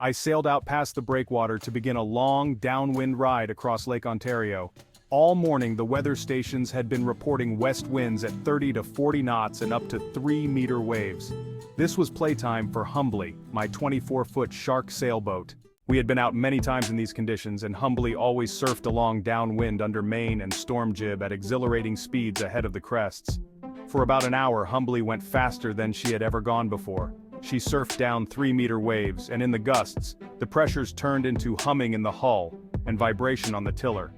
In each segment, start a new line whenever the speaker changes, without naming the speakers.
I sailed out past the breakwater to begin a long, downwind ride across Lake Ontario. All morning the weather stations had been reporting west winds at 30 to 40 knots and up to 3-meter waves. This was playtime for Humbly, my 24-foot shark sailboat. We had been out many times in these conditions, and Humbly always surfed along downwind under main and storm jib at exhilarating speeds ahead of the crests. For about an hour Humbly went faster than she had ever gone before. She surfed down 3-meter waves, and in the gusts, the pressures turned into humming in the hull and vibration on the tiller.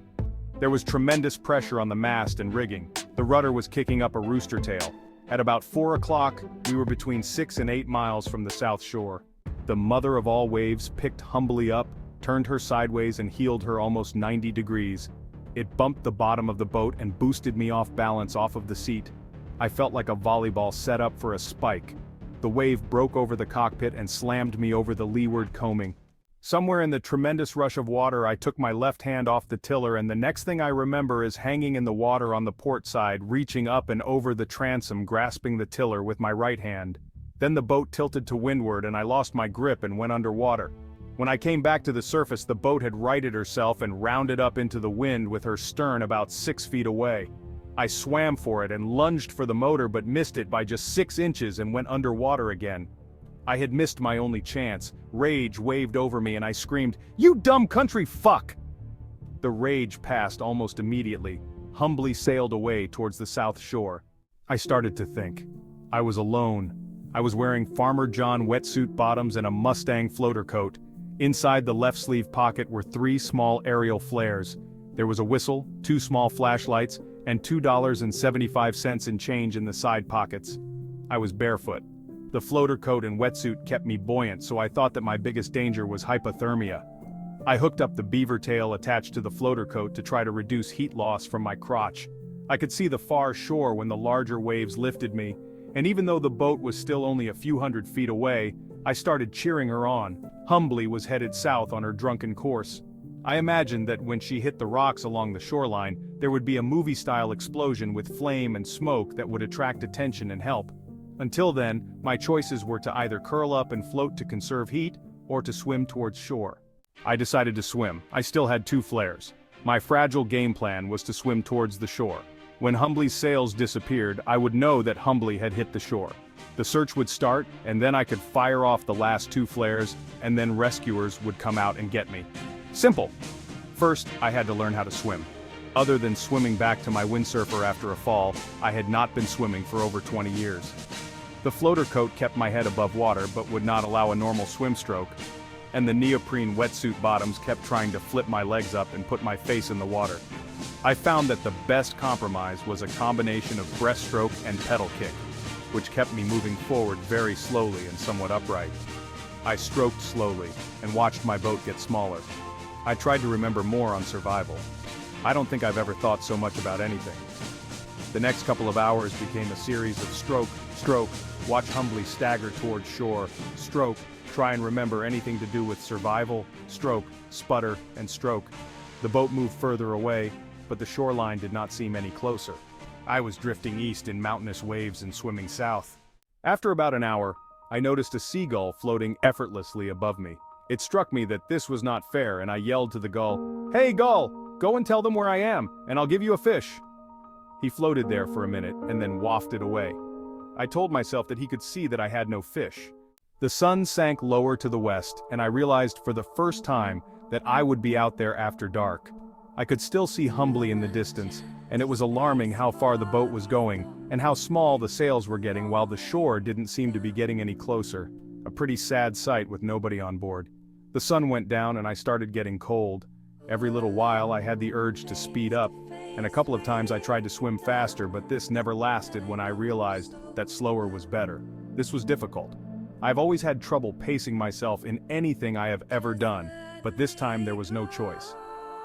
There was tremendous pressure on the mast and rigging. The rudder was kicking up a rooster tail. At about 4 o'clock, we were between 6 and 8 miles from the south shore. The mother of all waves picked Humbly up, turned her sideways and heeled her almost 90 degrees. It bumped the bottom of the boat and boosted me off balance off of the seat. I felt like a volleyball set up for a spike. The wave broke over the cockpit and slammed me over the leeward coaming. Somewhere in the tremendous rush of water I took my left hand off the tiller, and the next thing I remember is hanging in the water on the port side, reaching up and over the transom grasping the tiller with my right hand. Then the boat tilted to windward and I lost my grip and went underwater. When I came back to the surface, the boat had righted herself and rounded up into the wind with her stern about 6 feet away. I swam for it and lunged for the motor but missed it by just 6 inches and went underwater again. I had missed my only chance. Rage waved over me and I screamed, "You dumb country fuck!" The rage passed almost immediately. Humbly sailed away towards the south shore. I started to think. I was alone. I was wearing Farmer John wetsuit bottoms and a Mustang floater coat. Inside the left sleeve pocket were 3 small aerial flares. There was a whistle, 2 small flashlights, and $2.75 in change in the side pockets. I was barefoot. The floater coat and wetsuit kept me buoyant, so I thought that my biggest danger was hypothermia. I hooked up the beaver tail attached to the floater coat to try to reduce heat loss from my crotch. I could see the far shore when the larger waves lifted me, and even though the boat was still only a few hundred feet away, I started cheering her on. Humbly was headed south on her drunken course. I imagined that when she hit the rocks along the shoreline, there would be a movie-style explosion with flame and smoke that would attract attention and help. Until then, my choices were to either curl up and float to conserve heat, or to swim towards shore. I decided to swim. I still had 2 flares. My fragile game plan was to swim towards the shore. When Humbly's sails disappeared, I would know that Humbly had hit the shore. The search would start, and then I could fire off the last 2 flares, and then rescuers would come out and get me. Simple. First, I had to learn how to swim. Other than swimming back to my windsurfer after a fall, I had not been swimming for over 20 years. The floater coat kept my head above water but would not allow a normal swim stroke, and the neoprene wetsuit bottoms kept trying to flip my legs up and put my face in the water. I found that the best compromise was a combination of breaststroke and pedal kick, which kept me moving forward very slowly and somewhat upright. I stroked slowly and watched my boat get smaller. I tried to remember more on survival. I don't think I've ever thought so much about anything. The next couple of hours became a series of stroke, stroke, watch Humbly stagger towards shore, stroke, try and remember anything to do with survival, stroke, sputter, and stroke. The boat moved further away, but the shoreline did not seem any closer. I was drifting east in mountainous waves and swimming south. After about an hour, I noticed a seagull floating effortlessly above me. It struck me that this was not fair, and I yelled to the gull, "Hey gull, go and tell them where I am, and I'll give you a fish." He floated there for a minute and then wafted away. I told myself that he could see that I had no fish. The sun sank lower to the west, and I realized for the first time that I would be out there after dark. I could still see Humbly in the distance, and it was alarming how far the boat was going, and how small the sails were getting while the shore didn't seem to be getting any closer. A pretty sad sight with nobody on board. The sun went down and I started getting cold. Every little while I had the urge to speed up, and a couple of times I tried to swim faster, but this never lasted when I realized that slower was better. This was difficult. I've always had trouble pacing myself in anything I have ever done, but this time there was no choice.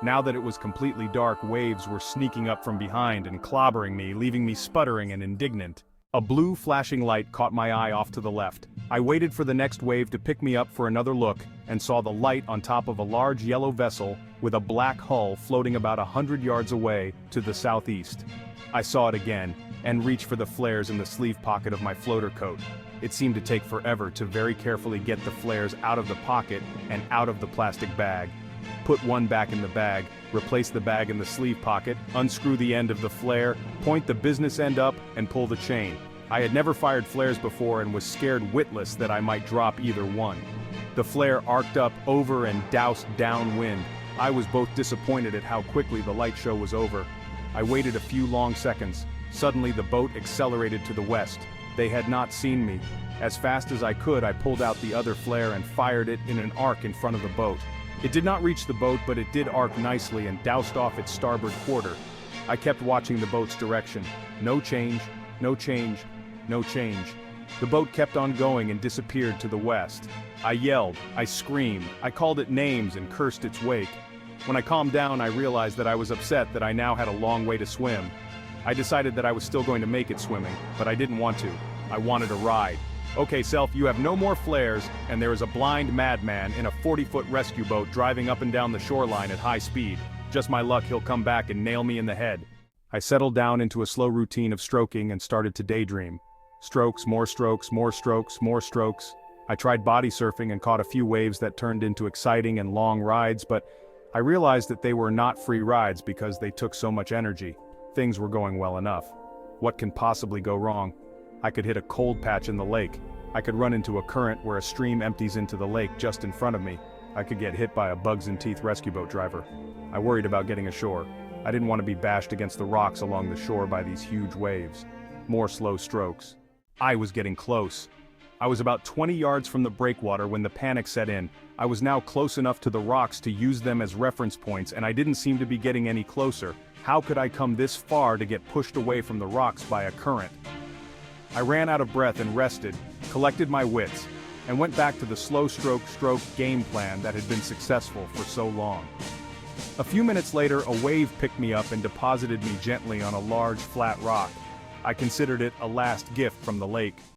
Now that it was completely dark, waves were sneaking up from behind and clobbering me, leaving me sputtering and indignant. A blue flashing light caught my eye off to the left. I waited for the next wave to pick me up for another look, and saw the light on top of a large yellow vessel with a black hull floating about 100 yards away to the southeast. I saw it again, and reached for the flares in the sleeve pocket of my floater coat. It seemed to take forever to very carefully get the flares out of the pocket and out of the plastic bag. Put one back in the bag, replace the bag in the sleeve pocket, unscrew the end of the flare, point the business end up, and pull the chain. I had never fired flares before and was scared witless that I might drop either one. The flare arced up over and doused downwind. I was both disappointed at how quickly the light show was over. I waited a few long seconds. Suddenly the boat accelerated to the west. They had not seen me. As fast as I could, I pulled out the other flare and fired it in an arc in front of the boat. It did not reach the boat, but it did arc nicely and doused off its starboard quarter. I kept watching the boat's direction. No change, no change, no change. The boat kept on going and disappeared to the west. I yelled, I screamed, I called it names and cursed its wake. When I calmed down, I realized that I was upset that I now had a long way to swim. I decided that I was still going to make it swimming, but I didn't want to. I wanted a ride. Okay, Self, you have no more flares, and there is a blind madman in a 40-foot rescue boat driving up and down the shoreline at high speed. Just my luck he'll come back and nail me in the head. I settled down into a slow routine of stroking and started to daydream. Strokes, more strokes, more strokes, more strokes. I tried body surfing and caught a few waves that turned into exciting and long rides, but I realized that they were not free rides because they took so much energy. Things were going well enough. What can possibly go wrong? I could hit a cold patch in the lake. I could run into a current where a stream empties into the lake just in front of me. I could get hit by a bugs-in-teeth rescue boat driver. I worried about getting ashore. I didn't want to be bashed against the rocks along the shore by these huge waves. More slow strokes. I was getting close. I was about 20 yards from the breakwater when the panic set in. I was now close enough to the rocks to use them as reference points, and I didn't seem to be getting any closer. How could I come this far to get pushed away from the rocks by a current? I ran out of breath and rested, collected my wits, and went back to the slow stroke game plan that had been successful for so long. A few minutes later, a wave picked me up and deposited me gently on a large flat rock. I considered it a last gift from the lake.